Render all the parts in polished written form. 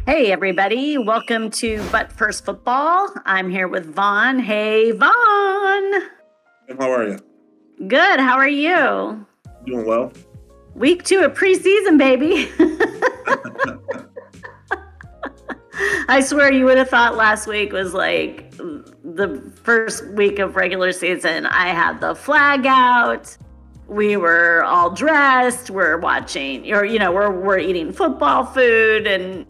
Hey, everybody. Welcome to But First Football. I'm here with Vaughn. Hey, Vaughn. And how are you? Good. How are you? Doing well. Week 2 of preseason, baby. I swear you would have thought last week was like the first week of regular season. I had the flag out. We were all dressed. We're watching, or we're eating football food, and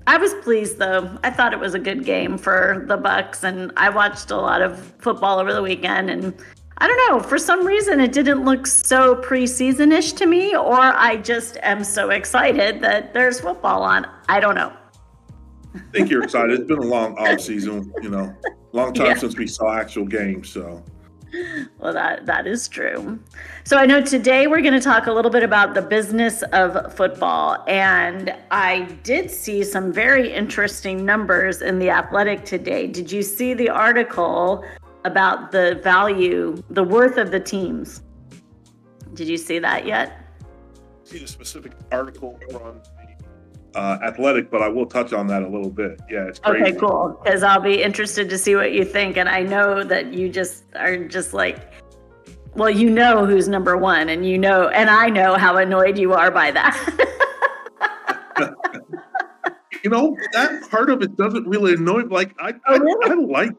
I was pleased though. I thought it was a good game for the Bucks, and I watched a lot of football over the weekend, and I don't know, for some reason it didn't look so preseason-ish to me, or I just am so excited that there's football on. I don't know. I think you're excited. It's been a long off season, long time Yeah. since we saw actual games. So Well, that is true. So I know today we're going to talk a little bit about the business of football, and I did see some very interesting numbers in The Athletic today. Did you see the article about the value, the worth of the teams? Did you see that yet? see the specific article from the Athletic, but I will touch on that a little bit. Yeah, it's crazy. Okay, cool. Because I'll be interested to see what you think, and I know that you just are just like, well, you know who's number one, and and I know how annoyed you are by that. That part of it doesn't really annoy me. Like I like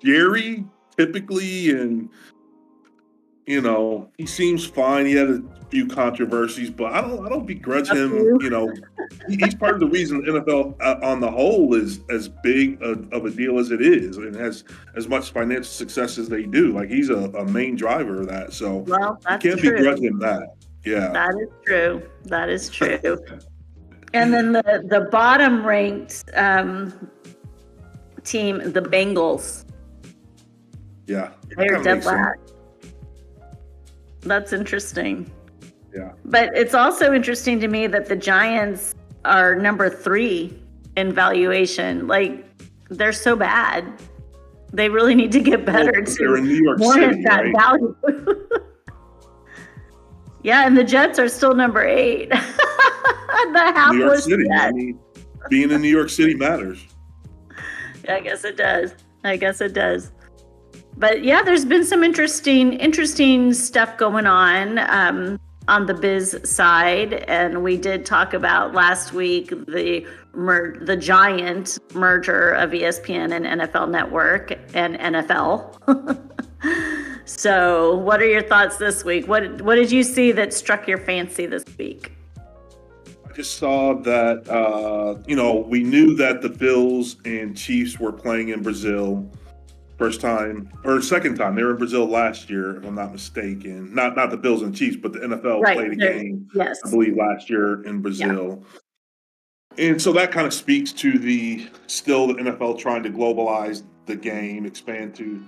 Jerry typically, and he seems fine. He had a few controversies, but I don't begrudge him. He's part of the reason the NFL on the whole is as big of a deal as it is and has as much financial success as they do. Like he's a main driver of that. So Well, you that's can't true. begrudge him that. Yeah. That is true. That is true. And then the bottom ranked team, the Bengals. Yeah. They're dead last. That's interesting. Yeah. But it's also interesting to me that the Giants are number 3 in valuation. Like, they're so bad. They really need to get better they're in New York City, that right? value. Yeah, and the Jets are still number 8. The hapless New York City. Jets. I mean, being in New York City matters. I guess it does. But yeah, there's been some interesting stuff going on the biz side, and we did talk about last week the giant merger of ESPN and NFL Network and NFL. So, what are your thoughts this week? What did you see that struck your fancy this week? I just saw that we knew that the Bills and Chiefs were playing in Brazil. Second time. They were in Brazil last year, if I'm not mistaken. Not the Bills and Chiefs, but the NFL played a game, yes, I believe, last year in Brazil. Yeah. And so that kind of speaks to the NFL trying to globalize the game, expand to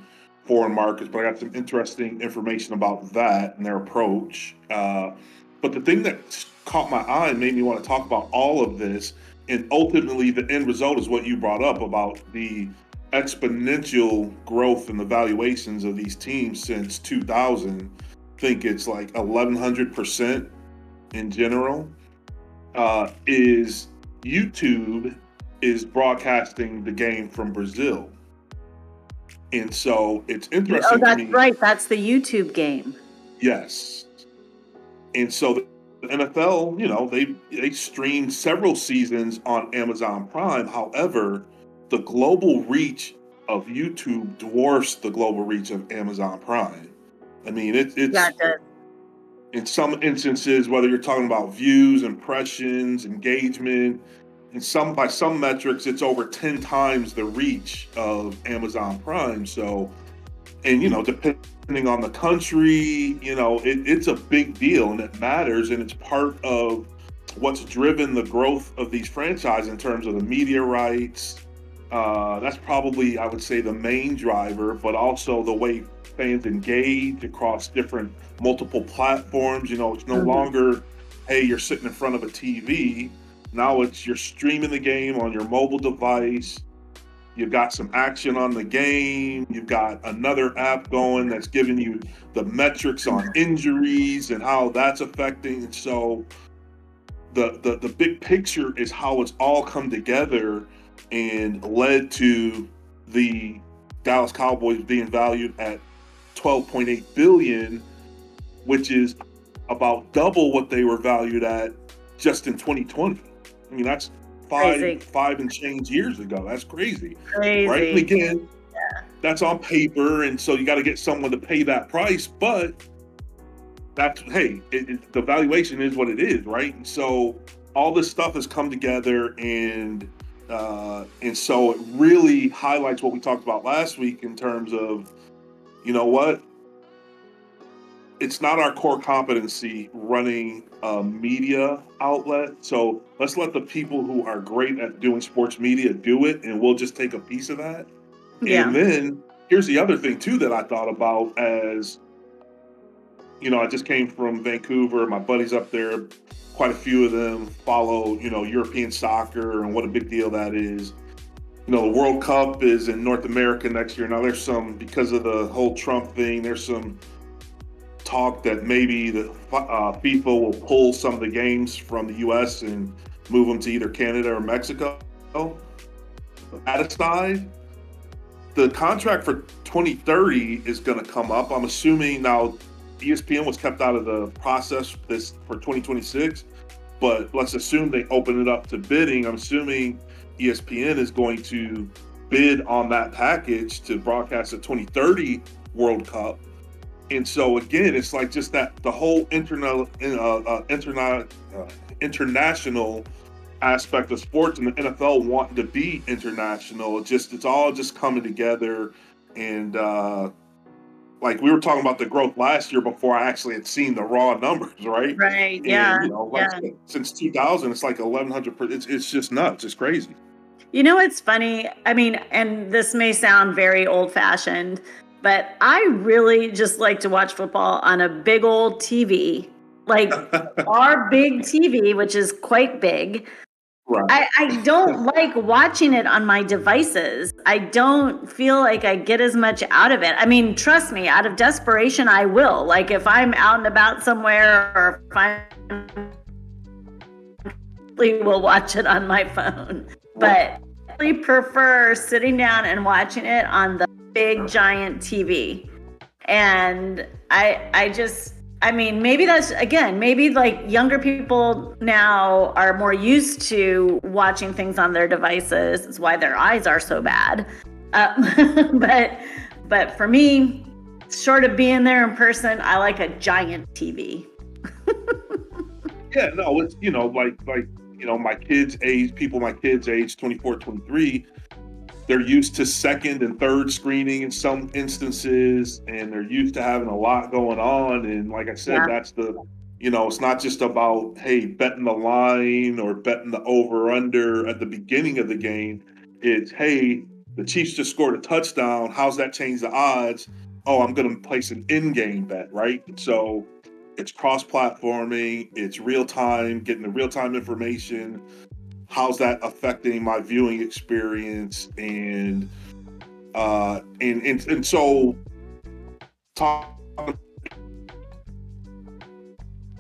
foreign markets. But I got some interesting information about that and their approach. But the thing that caught my eye and made me want to talk about all of this, and ultimately the end result is what you brought up about the exponential growth in the valuations of these teams since 2000. I think it's like 1,100% in general. Is YouTube is broadcasting the game from Brazil. And so it's interesting to me. Oh, that's right. That's the YouTube game. Yes. And so the NFL, they streamed several seasons on Amazon Prime. However, the global reach of YouTube dwarfs the global reach of Amazon Prime. I mean, it's in some instances, whether you're talking about views, impressions, engagement, by some metrics, it's over 10 times the reach of Amazon Prime. So, and depending on the country, it's a big deal and it matters, and it's part of what's driven the growth of these franchises in terms of the media rights. That's probably, I would say, the main driver, but also the way fans engage across multiple platforms. It's no longer, hey, you're sitting in front of a TV. Now you're streaming the game on your mobile device. You've got some action on the game. You've got another app going that's giving you the metrics on injuries and how that's affecting. So the big picture is how it's all come together and led to the Dallas Cowboys being valued at 12.8 billion, which is about double what they were valued at just in 2020. I mean, that's Crazy. five and change years ago. That's crazy, right? And Crazy. again, that's on paper, and so you got to get someone to pay that price. But that's hey, the valuation is what it is, right? And so all this stuff has come together, and so it really highlights what we talked about last week in terms of, you know what, it's not our core competency running a media outlet. So let's let the people who are great at doing sports media do it, and we'll just take a piece of that. And Yeah. then here's the other thing too that I thought about as, you know, I just came from Vancouver. My buddies up there, quite a few of them follow, you know, European soccer and what a big deal that is. You know, the World Cup is in North America next year. Now there's some, because of the whole Trump thing, there's some talk that maybe the FIFA will pull some of the games from the U.S. and move them to either Canada or Mexico. That aside, the contract for 2030 is going to come up. I'm assuming now ESPN was kept out of the process this for 2026, but let's assume they open it up to bidding. I'm assuming ESPN is going to bid on that package to broadcast the 2030 World Cup. And so again, it's like just that the whole international aspect of sports and the NFL wanting to be international. It's all just coming together. And like we were talking about the growth last year before I actually had seen the raw numbers, right? Right. And Yeah. you know, like Yeah. since 2000, it's like 1,100. It's just nuts. It's crazy. You know, it's funny. I mean, and this may sound very old fashioned, but I really just like to watch football on a big old TV, like our big TV, which is quite big. Right. I don't like watching it on my devices. I don't feel like I get as much out of it. I mean, trust me, out of desperation, I will. Like if I'm out and about somewhere or if I will watch it on my phone. But I really prefer sitting down and watching it on the big giant TV. And I mean, maybe that's, again, maybe like younger people now are more used to watching things on their devices. It's why their eyes are so bad. But for me, short of being there in person, I like a giant TV. Yeah, no, it's, you know, like you know, my kids' age, people my kids' age, 24, 23, they're used to second and third screening in some instances, and they're used to having a lot going on. And like I said, Yeah. that's the, you know, it's not just about, hey, betting the line or betting the over under at the beginning of the game. It's, hey, the Chiefs just scored a touchdown. How's that change the odds? Oh, I'm going to place an in-game bet, right? So it's cross-platforming, it's real time, getting the real-time information. How's that affecting my viewing experience? And so talk,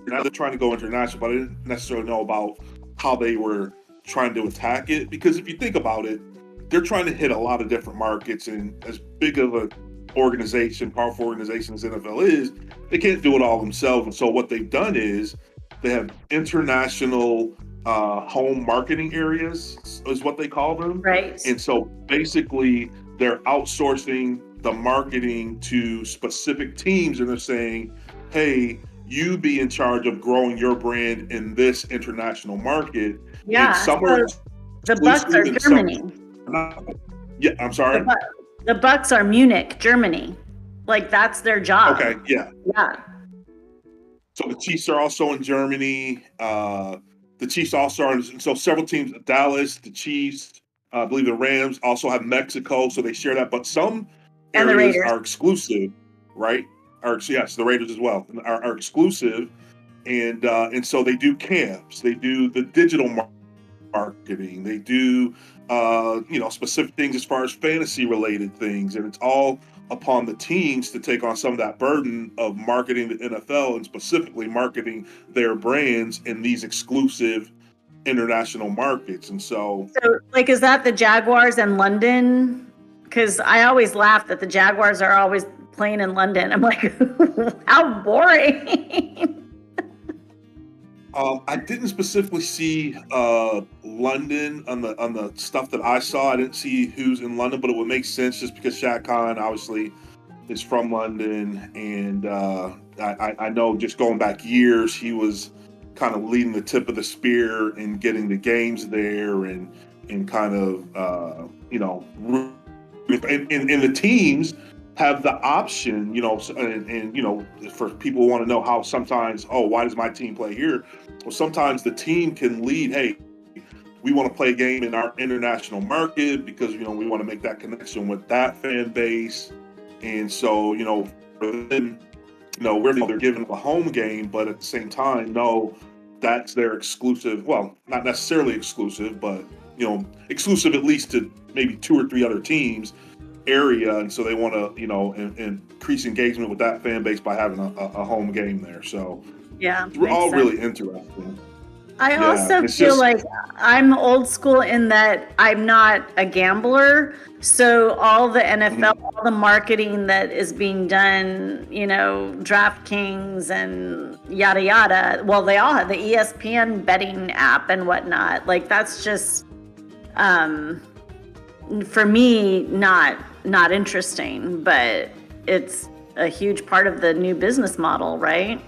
now they're trying to go international, but I didn't necessarily know about how they were trying to attack it, because if you think about it, they're trying to hit a lot of different markets, and as big of a organization, powerful organization as NFL is, they can't do it all themselves. And so what they've done is they have international home marketing areas, is what they call them. Right. And so basically they're outsourcing the marketing to specific teams, and they're saying, hey, you be in charge of growing your brand in this international market. Yeah. And some are So the Bucks are exclusive and some Germany. are not. Yeah, I'm sorry. The Bucks are Munich, Germany. Like that's their job. Okay, yeah. Yeah. So the Chiefs are also in Germany. The Chiefs also are, so several teams, Dallas, the Chiefs, I believe the Rams also have Mexico, so they share that. But some And the areas Raiders. are exclusive, right? Or yes, the Raiders as well are exclusive, and so they do camps, they do the digital marketing, they do you know, specific things as far as fantasy related things, and it's all upon the teams to take on some of that burden of marketing the NFL and specifically marketing their brands in these exclusive international markets. And so, So, like, is that the Jaguars in London? Because I always laugh that the Jaguars are always playing in London. I'm like, how boring. I didn't specifically see London on the stuff that I saw. I didn't see who's in London, but it would make sense just because Shaq Khan obviously is from London, and I know just going back years, he was kind of leading the tip of the spear in getting the games there, and kind of and the teams have the option, and for people who want to know how sometimes, oh, why does my team play here? Well, sometimes the team can lead, hey, we want to play a game in our international market because, we want to make that connection with that fan base. And so, for them, they're giving a home game, but at the same time, no, that's their exclusive, well, not necessarily exclusive, but, exclusive at least to maybe 2 or 3 other teams area. And so they want to, increase engagement with that fan base by having a home game there. So Yeah, it's all sense. really interesting. I also feel like I'm old school in that I'm not a gambler. So all the NFL, all the marketing that is being done, DraftKings and yada yada. Well, they all have the ESPN betting app and whatnot. Like, that's just for me not interesting, but it's a huge part of the new business model, right?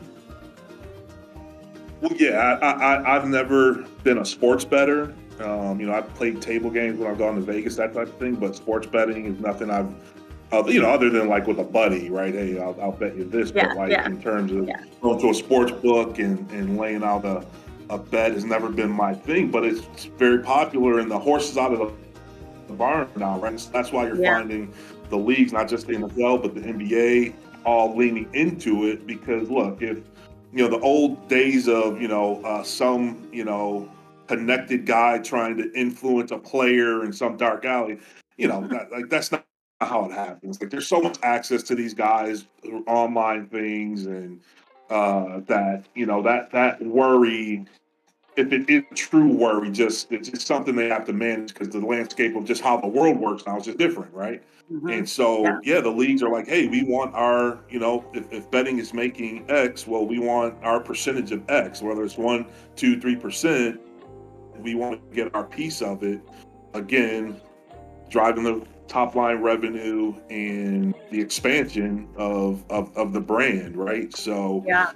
Well, yeah, I've never been a sports bettor. I've played table games when I've gone to Vegas, that type of thing. But sports betting is nothing I've, other than like with a buddy, right? Hey, I'll bet you this. But in terms of going to a sports book and laying out a bet has never been my thing. But it's very popular, and the horse is out of the barn now, right? So that's why you're finding the leagues, not just the NFL, but the NBA, all leaning into it. Because look, if the old days of, some, connected guy trying to influence a player in some dark alley, that's not how it happens. Like, there's so much access to these guys, online things, and that worry, if it is true worry, it's just something they have to manage because the landscape of just how the world works now is just different, right? And so, the leagues are like, hey, we want our, if betting is making X, well, we want our percentage of X, whether it's 1, 2, 3%, we want to get our piece of it. Again, driving the top line revenue and the expansion of the brand, right? So, I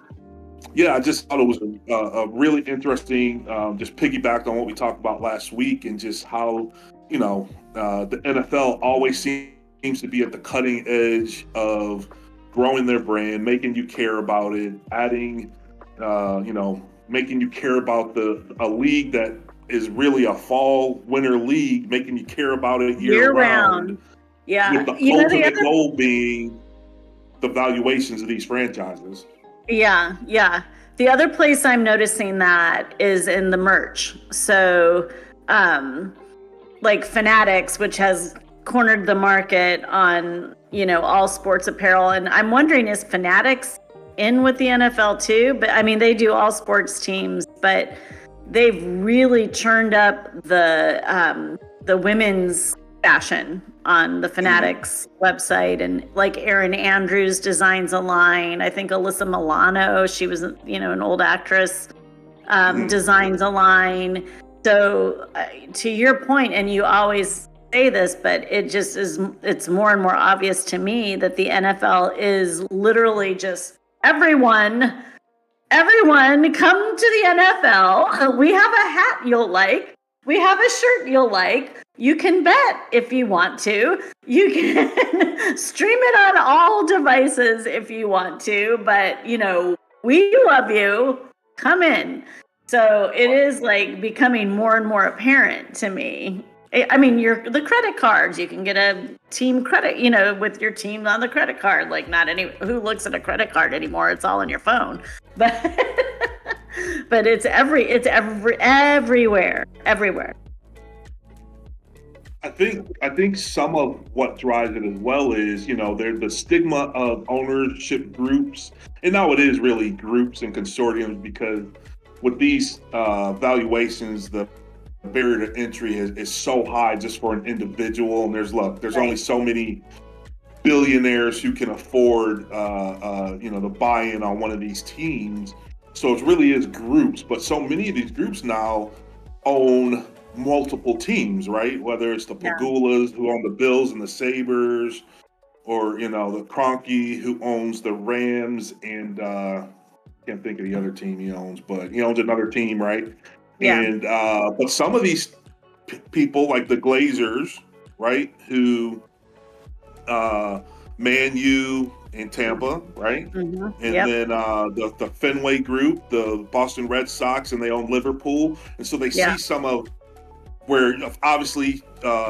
just thought it was a really interesting, just piggybacked on what we talked about last week, and just how, the NFL always seems to be at the cutting edge of growing their brand, making you care about it, adding, making you care about a league that is really a fall winter league, making you care about it year round. Yeah. With the ultimate goal being the valuations of these franchises. Yeah. The other place I'm noticing that is in the merch. So, like Fanatics, which has cornered the market on, all sports apparel. And I'm wondering, is Fanatics in with the NFL too? But I mean, they do all sports teams, but they've really churned up the women's fashion on the Fanatics website, and like Erin Andrews designs a line. I think Alyssa Milano, she was an old actress, designs a line. So to your point, and you always say this, but it's more and more obvious to me that the NFL is literally just everyone come to the NFL. We have a hat you'll like. We have a shirt you'll like. You can bet if you want to. You can stream it on all devices if you want to. But, we love you. Come in. So it is like becoming more and more apparent to me. I mean, the credit cards, you can get a team credit, with your team on the credit card. Like, who looks at a credit card anymore? It's all on your phone. But but it's everywhere. I think some of what drives it as well is, there's the stigma of ownership groups, and now it is really groups and consortiums because with these valuations, the barrier to entry is so high just for an individual, and there's only Right. so many billionaires who can afford, to buy in on one of these teams. So it really is groups, but so many of these groups now own multiple teams, right? Whether it's the Yeah. Pagulas who own the Bills and the Sabres, or the Kroenke who owns the Rams and can't think of the other team he owns, but he owns another team, right? Yeah. And but some of these people, like the Glazers, right, who Man U in Tampa, right? And Yep. then the Fenway Group, the Boston Red Sox, and they own Liverpool. And so they Yeah. see some of where obviously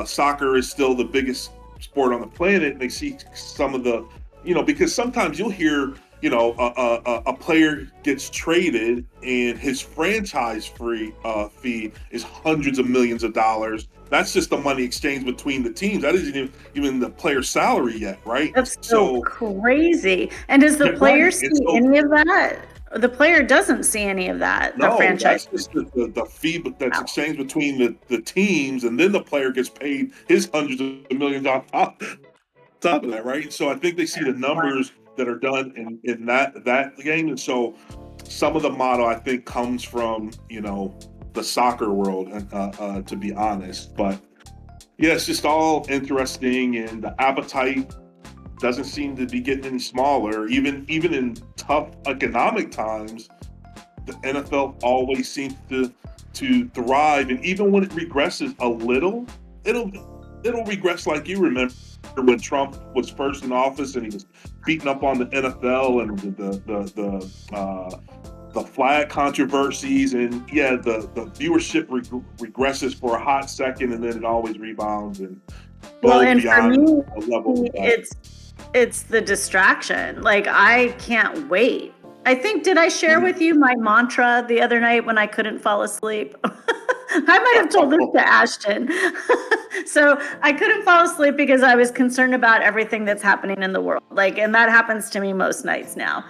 soccer is still the biggest sport on the planet. And they see some of the, because sometimes you'll hear, a player gets traded and his franchise fee is hundreds of millions of dollars. That's just the money exchange between the teams. That isn't even the player's salary yet, right? That's so So, crazy. And does the yeah, player right. And see so, any of that? The player doesn't see any of that, the no, franchise. that's just the fee that's Wow. exchanged between the teams, and then the player gets paid his hundreds of millions on top of that, right? So I think they see the Wow. numbers that are done in that game, and so some of the model I think comes from the soccer world, to be honest. But yeah, it's just all interesting, and the appetite doesn't seem to be getting any smaller. Even in tough economic times, the NFL always seems to thrive, and even when it regresses a little, it'll it'll regress like you remember when Trump was first in office and he was beating up on the NFL and the flag controversies, and yeah, the viewership regresses for a hot second, and then it always rebounds and Well, goes and for beyond me, a level of that. it's the distraction. Like I can't wait. I think did I share Mhm. with you my mantra the other night when I couldn't fall asleep? I might have told this to Ashton. So I couldn't fall asleep because I was concerned about everything that's happening in the world. Like, and that happens to me most nights now.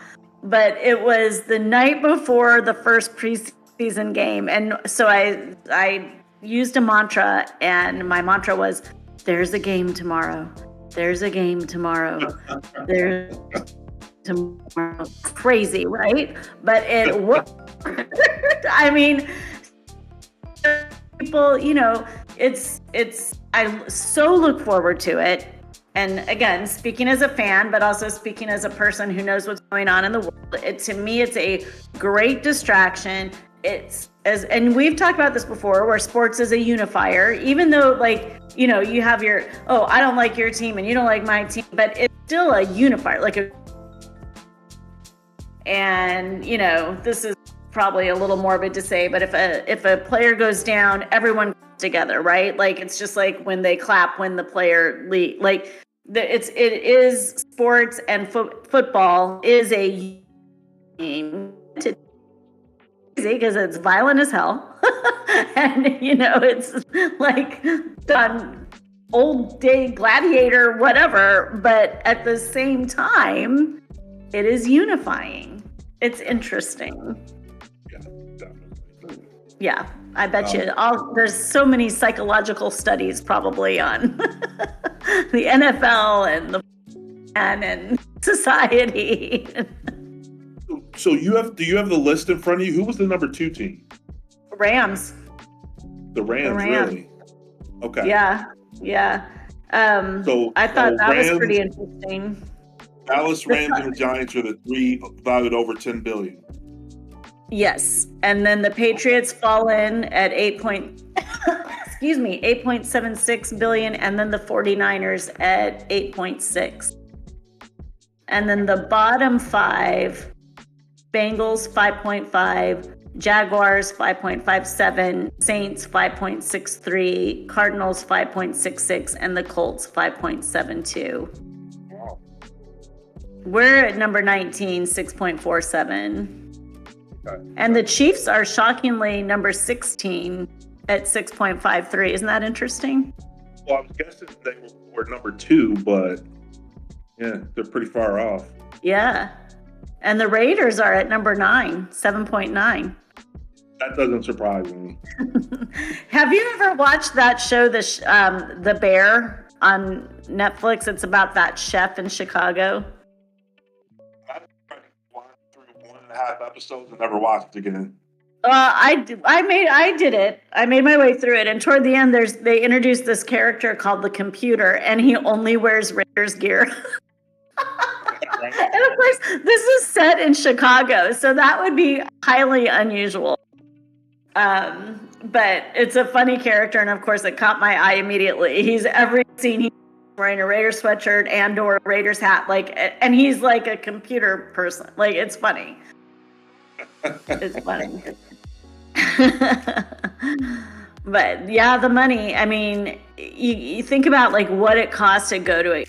But it was the night before the first preseason game, and so I used a mantra, and my mantra was, "There's a game tomorrow. There's a game tomorrow. There's tomorrow." Crazy, right? But it worked. I mean, people, it's I so look forward to it. And again, speaking as a fan, but also speaking as a person who knows what's going on in the world, to me, it's a great distraction. And we've talked about this before, where sports is a unifier, even though, like, you have I don't like your team and you don't like my team, but it's still a unifier. And this is probably a little morbid to say, but if a player goes down, everyone comes together, right? Like it's just like when they clap when the player leave. Like it is sports, and football is a game because it's violent as hell, and it's like done old day gladiator whatever, but at the same time it is unifying. It's interesting. Yeah, definitely. Yeah, I bet you. Um, There's so many psychological studies probably on the NFL and and society. so do you have the list in front of you? Who was the number 2 team? Rams. The The Rams, Rams. really? Okay. Yeah, yeah. I thought So that was pretty Rams, interesting. Dallas Rams, and the Giants are the 3 valued over 10 billion. Yes, and then the Patriots fall in at 8.76 billion, and then the 49ers at 8.6. And then the bottom 5, Bengals 5.5, Jaguars 5.57, Saints 5.63, Cardinals 5.66, and the Colts 5.72. Wow. We're at number 19, 6.47. Okay. And the Chiefs are shockingly number 16 at 6.53. Isn't that interesting? Well, I was guessing they were number 2, but yeah, they're pretty far off. Yeah. And the Raiders are at number 9, 7.9. That doesn't surprise me. Have you ever watched that show, The Bear, on Netflix? It's about that chef in Chicago. I watched through 1.5 episodes and never watched it again. I did it. I made my way through it, and toward the end, they introduced this character called the Computer, and he only wears Raiders gear. And of course, this is set in Chicago, so that would be highly unusual. But it's a funny character, and of course, it caught my eye immediately. He's every scene he's wearing a Raiders sweatshirt and or a Raiders hat, and he's like a computer person. Like, it's funny. It's funny. But yeah, the money. I mean, you think about like what it costs to go to a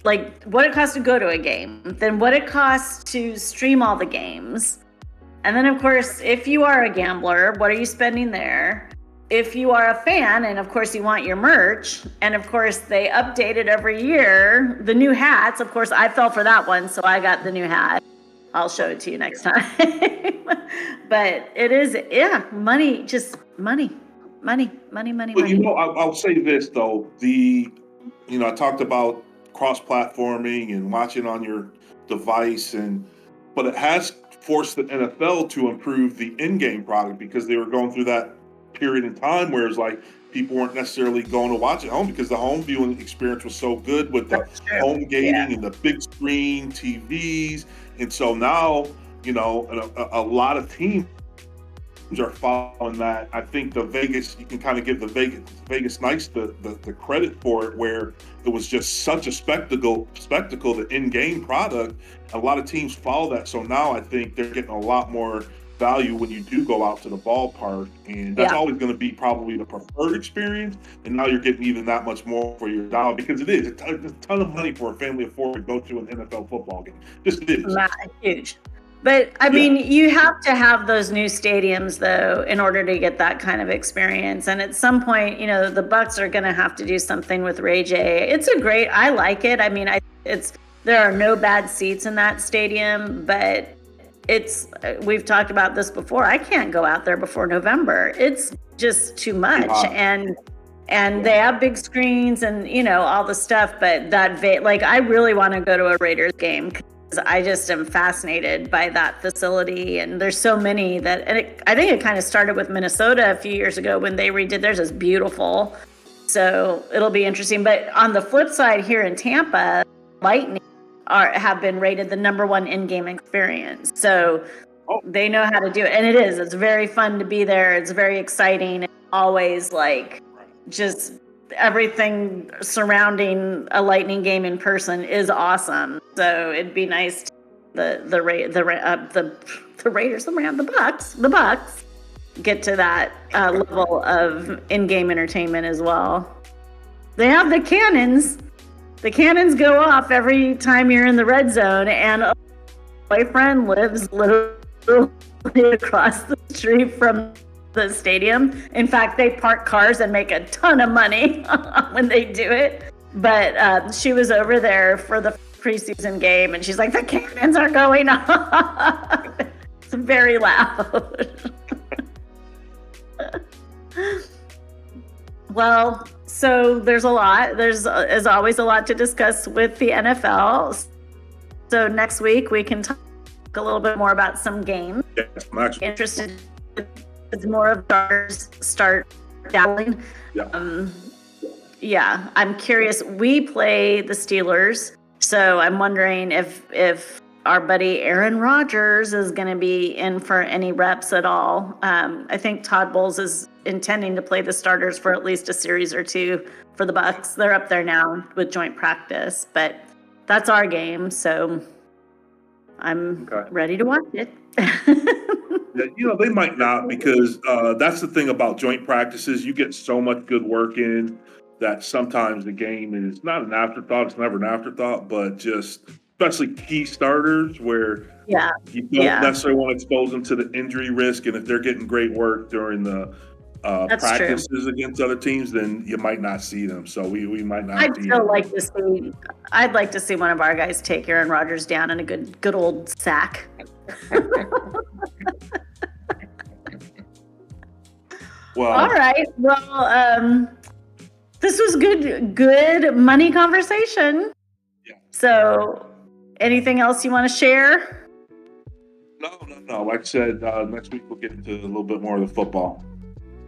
game, then what it costs to stream all the games. And then, of course, if you are a gambler, what are you spending there? If you are a fan, and of course you want your merch, and of course they update it every year. The new hats, of course, I fell for that one, so I got the new hat. I'll show it to you next time. But it is, yeah, money, just money. Well, money. I'll say this though. I talked about cross-platforming and watching on your device, but it has forced the NFL to improve the in-game product because they were going through that period in time where it's like people weren't necessarily going to watch at home because the home viewing experience was so good with the home gating and the big screen TVs. And so now, a lot of teams are following that. I think you can kind of give the Vegas Knights the credit for it, where it was just such a spectacle, the in-game product. A lot of teams follow that. So now I think they're getting a lot more value when you do go out to the ballpark. And that's always going to be probably the preferred experience. And now you're getting even that much more for your dollar because it is a ton of money for a family of 4 to go to an NFL football game. Just it is. Huge. But I mean, you have to have those new stadiums though in order to get that kind of experience. And at some point, the Bucks are going to have to do something with Ray J. I like it. I mean, there are no bad seats in that stadium, but we've talked about this before. I can't go out there before November. It's just too much. And they have big screens and, all the stuff, but I really want to go to a Raiders game. I just am fascinated by that facility, and there's so many I think it kind of started with Minnesota a few years ago when they redid theirs. Is beautiful, so it'll be interesting. But on the flip side, here in Tampa, Lightning have been rated the #1 in-game experience, so they know how to do it, and it's very fun to be there. It's very exciting, and always just everything surrounding a Lightning game in person is awesome. So it'd be nice to the Raiders, the Bucks get to that level of in-game entertainment as well. They have the cannons. The cannons go off every time you're in the red zone, and my boyfriend lives literally across the street from the stadium. In fact, they park cars and make a ton of money when they do it. But she was over there for the preseason game, and she's like, the cannons are going off. It's very loud. Well, so there's always a lot to discuss with the NFL. So next week we can talk a little bit more about some games. Yes, I'm actually interested. It's more of start dabbling. I'm curious. We play the Steelers, so I'm wondering if our buddy Aaron Rodgers is going to be in for any reps at all. I think Todd Bowles is intending to play the starters for at least a series or two for the Bucks. They're up there now with joint practice, but that's our game, so I'm ready to watch it. They might not, because that's the thing about joint practices. You get so much good work in that sometimes the game is not an afterthought. It's never an afterthought, but just especially key starters where you don't necessarily want to expose them to the injury risk. And if they're getting great work during the That's true. practices against other teams, then you might not see them. So we might not I'd see still them. like to see. I'd like to see one of our guys take Aaron Rodgers down in a good old sack. Well, All right. Well, this was good money conversation. yeah. So, anything else you want to share? No. Like I said, next week we'll get into a little bit more of the football.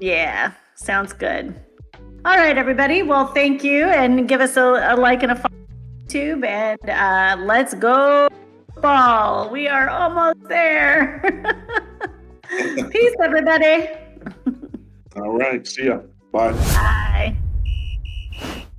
Yeah, sounds good. All right, everybody. Well, thank you, and give us a like and a follow on YouTube, and let's go ball. We are almost there. Peace, everybody. All right. See ya. Bye. Bye.